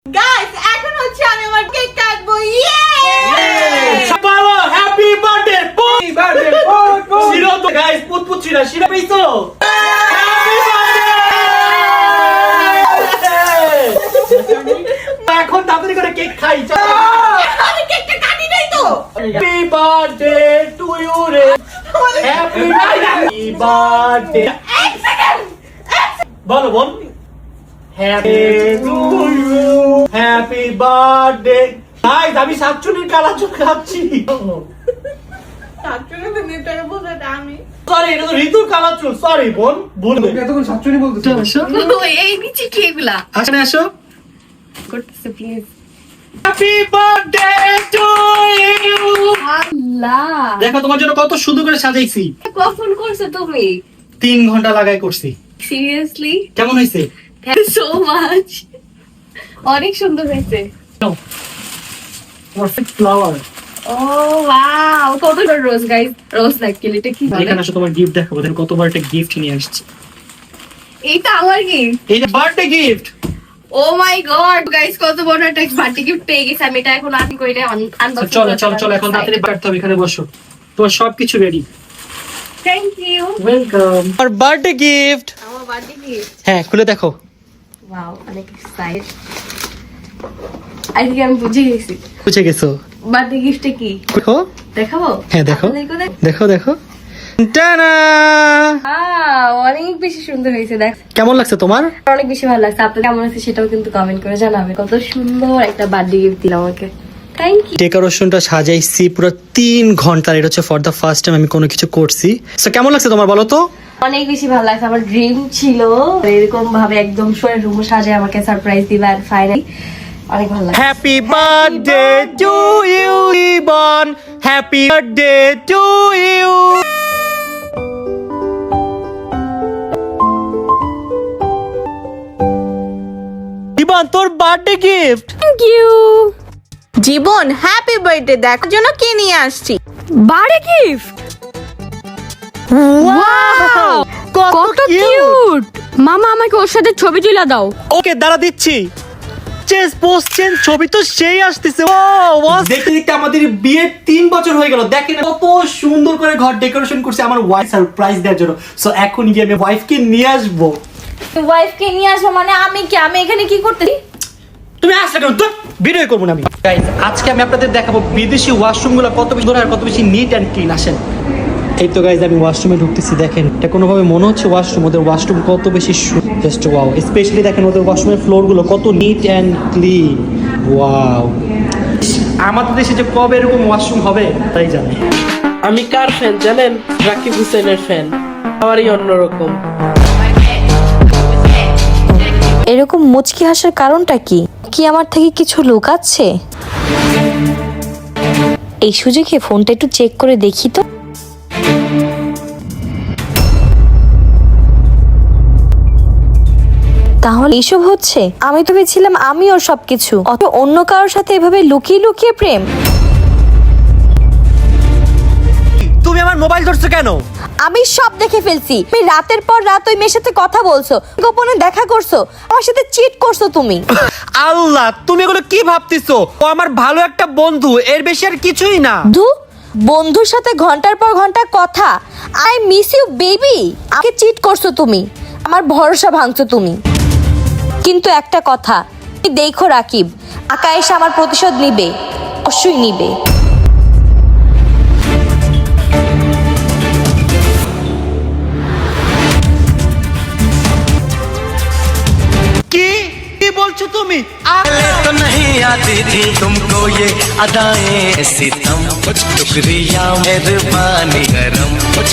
Guys এখন হচ্ছে আমি আমার কেক কাটবো ইয়ে বলো হ্যাপি বার্থডে হ্যাপি বার্থডে শিরো তো গাইস পুতপুত শিরা পেইছো হ্যাপি বার্থডে এখন তাড়াতাড়ি করে কেক খাই চল আমি কেকটা কাটি নাই তো হ্যাপি বার্থডে টু ইউ রে হ্যাপি বার্থডে এক সেকেন্ড বলো বোন happy to you happy birthday guys আমি শাকচুনির কালাচুন খাচ্ছি তারপরে তো নেটারে বলতে আমি সরি এটা তো ঋতুর কালাচুন সরি বোন ভুল হয়ে গেছে। এতক্ষণ শাকচুনি বলতেছো এই নিচে কি এগুলা আসলে আসো করতেছে please happy birthday to you আল্লাহ দেখো তোমার জন্য কত সুন্দর করে সাজাইছি কখন করছো তুমি 3 ঘন্টা লাগাই করছি সিরিয়াসলি কেমন হয়েছে থ্যাংক ইউ সো মাচ অনেক সুন্দর হয়েছে পারফেক্ট ফ্লাওয়ার ও ওয়াও কত রোজ গাইস রোজ লাইক এটা কি বলে এখানে আসো তোমার গিফট দেখাবো দেখো কতবার একটা গিফট নিয়ে আসছি এইটা আমার কি এইটা বার্থডে গিফট ও মাই গড গাইস কত বড় একটা বার্থডে গিফট পেয়ে গেছি আমি এটা এখন আনবো এটা আনবক্সিং চলো চলো চলো এখন তাড়াতাড়ি বাড়তে হবে এখানে বসো তোমার সবকিছু রেডি থ্যাংক ইউ ওয়েলকাম আর বার্থডে গিফট আমার বার্থডে গিফট হ্যাঁ খুলে দেখো ওয়াও অনেক এক্সাইটেড আই থিংক আমি বুঝে গেছি বুঝে গেছো বার্থডে গিফটে কি দেখো দেখাবো হ্যাঁ দেখো আপনাদেরকে দেখো দেখো টানা অনেক বেশি সুন্দর হয়েছে দেখ কেমন লাগছে তোমার অনেক বেশি ভালো লাগছে আপনাদের কেমন আছে সেটাও কিন্তু কমেন্ট করে জানাবে কত সুন্দর একটা বার্থডে গিফট দিল আমাকে থ্যাংক ইউ ডেকোরেশনটা সাজাইছি পুরো 3 ঘন্টার এটা হচ্ছে ফর দ্য ফার্স্ট টাইম আমি কোনো কিছু করছি সো কেমন লাগছে তোমার বলো তো অনেক বেশি ভালো লাগছে আমার ড্রিম ছিল এরকম ভাবে একদম সোয়ের রুম সাজিয়ে আমাকে সারপ্রাইজ দিবে আর ফাইনালি অনেক ভালো লাগছে happy birthday to you Ibon happy birthday to you Ibon তোর birthday gift thank you Jibon happy birthday দেখার জন্য কি নিয়ে আসছি বার্থডে গিফট ওয়াও কত কিউট মামা আমাকে ওর সাথে ছবি তুলে দাও ওকে দাঁড়া দিচ্ছি চেঞ্জ পোস্ট চেঞ্জ ছবি তো সেই আসতেছে দেখতে দেখতে আমাদের বিয়ের 3 বছর হয়ে গেল দেখেন কত সুন্দর করে ঘর ডেকোরেশন করছে আমার ওয়াইফ সারপ্রাইজ দেওয়ার জন্য সো এখন গিয়ে আমি ওয়াইফকে নিয়ে আসবো ওয়াইফকে নিয়ে আসবো মানে আমি এখানে কি করতেছি তুমি আসলে কেন তো ভিডিও করবো না আমি গাইস আজকে আমি আপনাদের দেখাবো বিদেশি ওয়াশরুমগুলো কত বেশি সুন্দর আর কত বেশি নিট অ্যান্ড ক্লিন আসেন এই তো গাইজ আমি ওয়াশরুমে ঢুকতেছি দেখেন এটা কোনোভাবে মনে হচ্ছে ওয়াশরুম ওদের ওয়াশরুম কত বেশি জাস্ট ওয়াও স্পেশালি দেখেন ওদের ওয়াশরুমের ফ্লোরগুলো কত নিট অ্যান্ড ক্লিন ওয়াও আমাদের দেশে যে কবে এরকম ওয়াশরুম হবে তাই জানি আমি কার ফ্যান জানেন? রাকিব হুসেনের ফ্যান। আমারই অন্যরকম। এরকম মুচকি হাসার কারণটা কি কি আমার থেকে কিছু লুকাচ্ছে এই সুযোগে ফোনটা একটু চেক করে দেখি তো তাহলে এইসব হচ্ছে আমি তো ভেবেছিলাম আমি ওর সবকিছু অত অন্য কারোর সাথে এভাবে লুকিয়ে লুকিয়ে প্রেম তুমি আমার মোবাইল ধরছো কেন আমি সব দেখে ফেলছি তুমি রাতের পর রাত ওই মেয়ের সাথে কথা বলছো গোপনে দেখা করছো আমার সাথে চিট করছো তুমি আল্লাহ তুমি এগুলো কি ভাবতেছো ও আমার ভালো একটা বন্ধু এর বেশি আর কিছুই না বন্ধুর সাথে ঘন্টার পর ঘন্টা কথা আই মিস ইউ বেবি আমাকে চিট করছো তুমি আমার ভরসা ভাঙছো তুমি কিন্তু একটা কথা তুমি দেখো রাকিব আকা এসে আমার প্রতিশোধ নিবে অবশ্যই নিবে কি বলছো তুমি तो नहीं आती थी तुमको ये अदाएं सितम कुछ शुक्रिया मेहरबानी करम कुछ